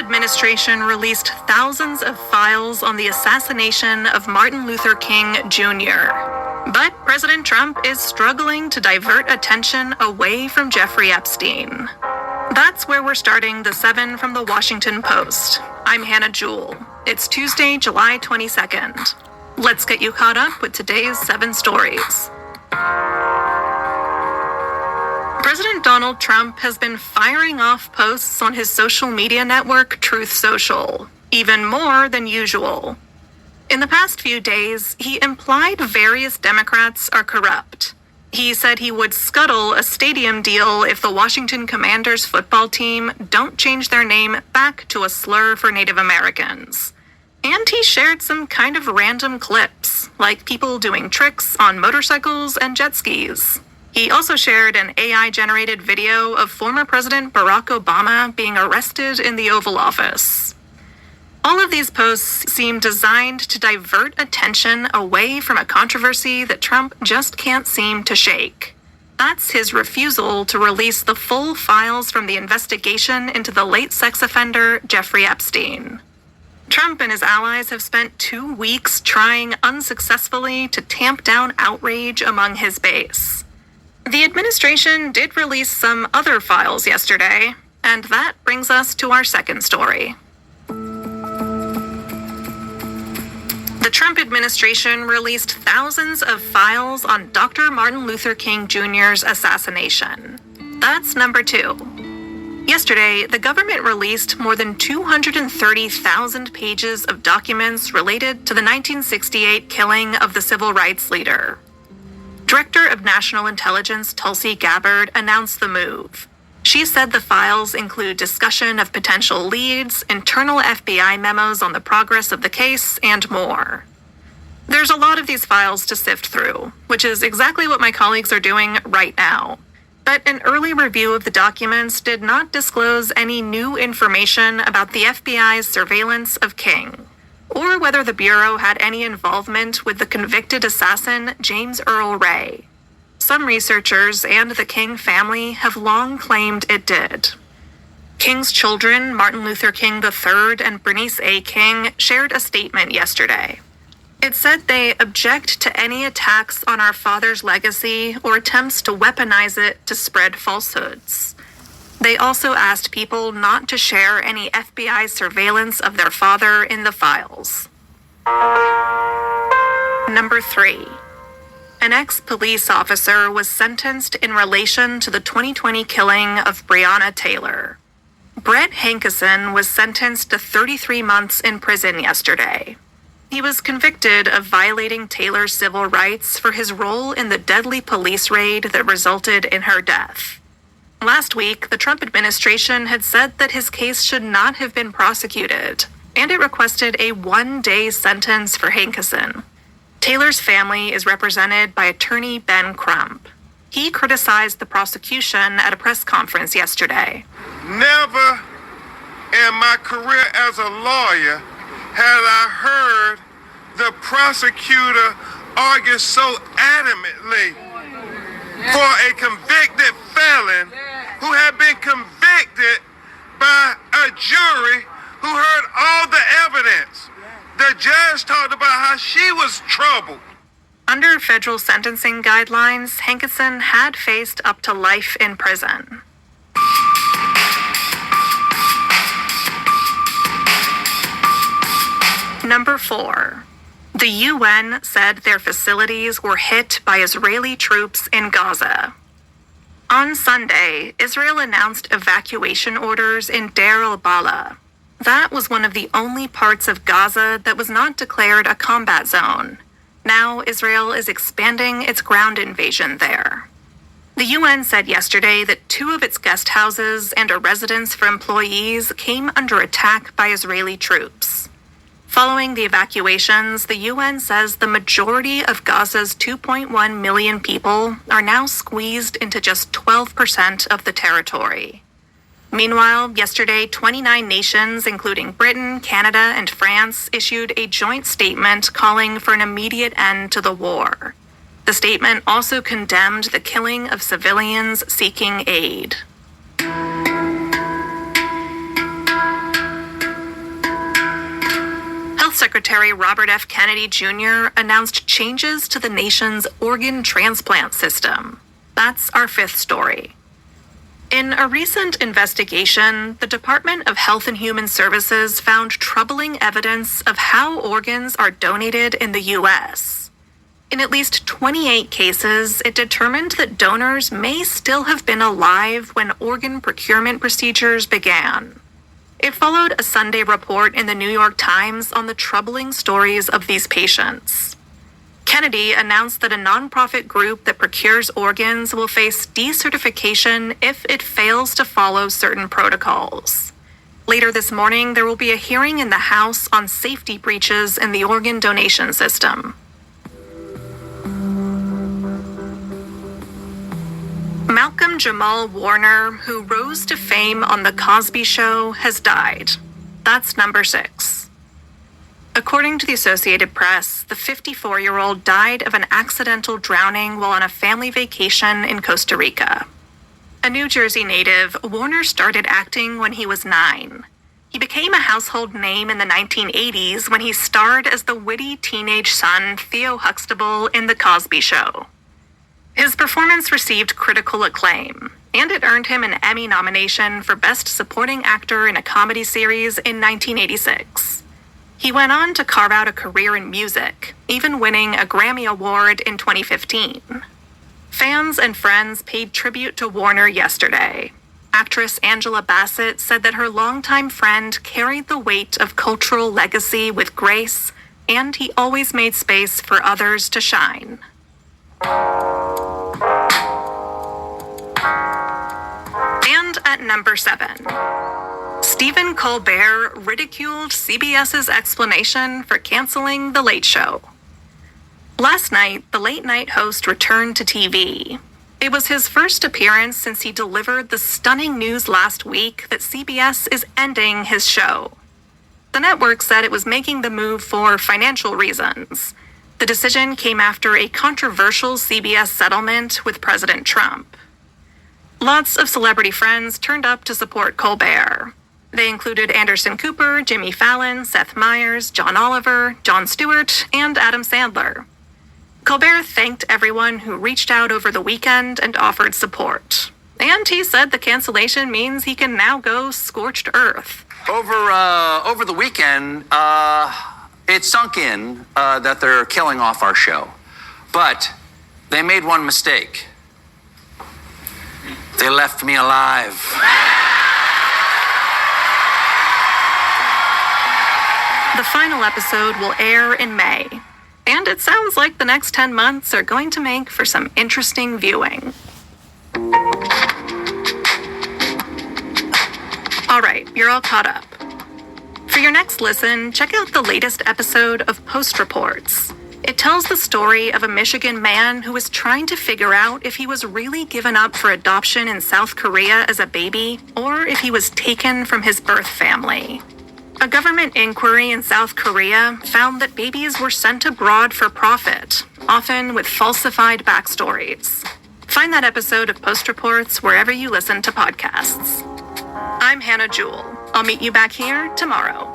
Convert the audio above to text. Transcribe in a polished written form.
administration released thousands of files on the assassination of Martin Luther King Jr. But President Trump is struggling to divert attention away from Jeffrey Epstein. That's where we're starting the 7 from the Washington Post. I'm Hannah Jewell. It's Tuesday, July 22nd. Let's get you caught up with today's 7 stories. President Donald Trump has been firing off posts on his social media network, Truth Social, even more than usual. In the past few days, he implied various Democrats are corrupt. He said he would scuttle a stadium deal if the Washington Commanders football team don't change their name back to a slur for Native Americans. And he shared some kind of random clips, like people doing tricks on motorcycles and jet skis. He also shared an AI-generated video of former President Barack Obama being arrested in the Oval Office. All of these posts seem designed to divert attention away from a controversy that Trump just can't seem to shake. That's his refusal to release the full files from the investigation into the late sex offender Jeffrey Epstein. Trump and his allies have spent 2 weeks trying unsuccessfully to tamp down outrage among his base. The administration did release some other files yesterday, and that brings us to our second story. The Trump administration released thousands of files on Dr. Martin Luther King Jr.'s assassination. That's number 2. Yesterday, the government released more than 230,000 pages of documents related to the 1968 killing of the civil rights leader. Director of National Intelligence Tulsi Gabbard announced the move. She said the files include discussion of potential leads, internal FBI memos on the progress of the case, and more. There's a lot of these files to sift through, which is exactly what my colleagues are doing right now. But an early review of the documents did not disclose any new information about the FBI's surveillance of King, or whether the Bureau had any involvement with the convicted assassin James Earl Ray. Some researchers and the King family have long claimed it did. King's children, Martin Luther King III and Bernice A. King, shared a statement yesterday. It said they object to any attacks on our father's legacy or attempts to weaponize it to spread falsehoods. They also asked people not to share any FBI surveillance of their father in the files. Number 3. An ex-police officer was sentenced in relation to the 2020 killing of Breonna Taylor. Brett Hankison was sentenced to 33 months in prison yesterday. He was convicted of violating Taylor's civil rights for his role in the deadly police raid that resulted in her death. Last week, the Trump administration had said that his case should not have been prosecuted, and it requested a 1-day sentence for Hankison. Taylor's family is represented by attorney Ben Crump. He criticized the prosecution at a press conference yesterday. Never in my career as a lawyer had I heard the prosecutor argue so adamantly for a convicted felon who had been convicted by a jury who heard all the evidence. The judge talked about how she was troubled. Under federal sentencing guidelines, Hankison had faced up to life in prison. Number 4. The UN said their facilities were hit by Israeli troops in Gaza. On Sunday, Israel announced evacuation orders in Deir al-Balah. That was one of the only parts of Gaza that was not declared a combat zone. Now Israel is expanding its ground invasion there. The UN said yesterday that 2 of its guest houses and a residence for employees came under attack by Israeli troops. Following the evacuations, the UN says the majority of Gaza's 2.1 million people are now squeezed into just 12% of the territory. Meanwhile, yesterday, 29 nations, including Britain, Canada, and France, issued a joint statement calling for an immediate end to the war. The statement also condemned the killing of civilians seeking aid. Secretary Robert F. Kennedy Jr. announced changes to the nation's organ transplant system. That's our fifth story. In a recent investigation, the Department of Health and Human Services found troubling evidence of how organs are donated in the U.S. In at least 28 cases, it determined that donors may still have been alive when organ procurement procedures began. It followed a Sunday report in the New York Times on the troubling stories of these patients. Kennedy announced that a nonprofit group that procures organs will face decertification if it fails to follow certain protocols. Later this morning, there will be a hearing in the House on safety breaches in the organ donation system. Malcolm Jamal Warner, who rose to fame on The Cosby Show, has died. That's number 6. According to the Associated Press, the 54-year-old died of an accidental drowning while on a family vacation in Costa Rica. A New Jersey native, Warner started acting when he was 9. He became a household name in the 1980s when he starred as the witty teenage son Theo Huxtable in The Cosby Show. His performance received critical acclaim, and it earned him an Emmy nomination for Best Supporting Actor in a Comedy Series in 1986. He went on to carve out a career in music, even winning a Grammy Award in 2015. Fans and friends paid tribute to Warner yesterday. Actress Angela Bassett said that her longtime friend carried the weight of cultural legacy with grace, and he always made space for others to shine. And at number 7, Stephen Colbert ridiculed CBS's explanation for canceling The Late Show. Last night, the late-night host returned to TV. It was his first appearance since he delivered the stunning news last week that CBS is ending his show. The network said it was making the move for financial reasons. The decision came after a controversial CBS settlement with President Trump. Lots of celebrity friends turned up to support Colbert. They included Anderson Cooper, Jimmy Fallon, Seth Meyers, John Oliver, Jon Stewart, and Adam Sandler. Colbert thanked everyone who reached out over the weekend and offered support. And he said the cancellation means he can now go scorched earth. Over the weekend, it sunk in that they're killing off our show. But they made one mistake. They left me alive. The final episode will air in May. And it sounds like the next 10 months are going to make for some interesting viewing. All right, you're all caught up. For your next listen, check out the latest episode of Post Reports. It tells the story of a Michigan man who was trying to figure out if he was really given up for adoption in South Korea as a baby, or if he was taken from his birth family. A government inquiry in South Korea found that babies were sent abroad for profit, often with falsified backstories. Find that episode of Post Reports wherever you listen to podcasts. I'm Hannah Jewell. I'll meet you back here tomorrow.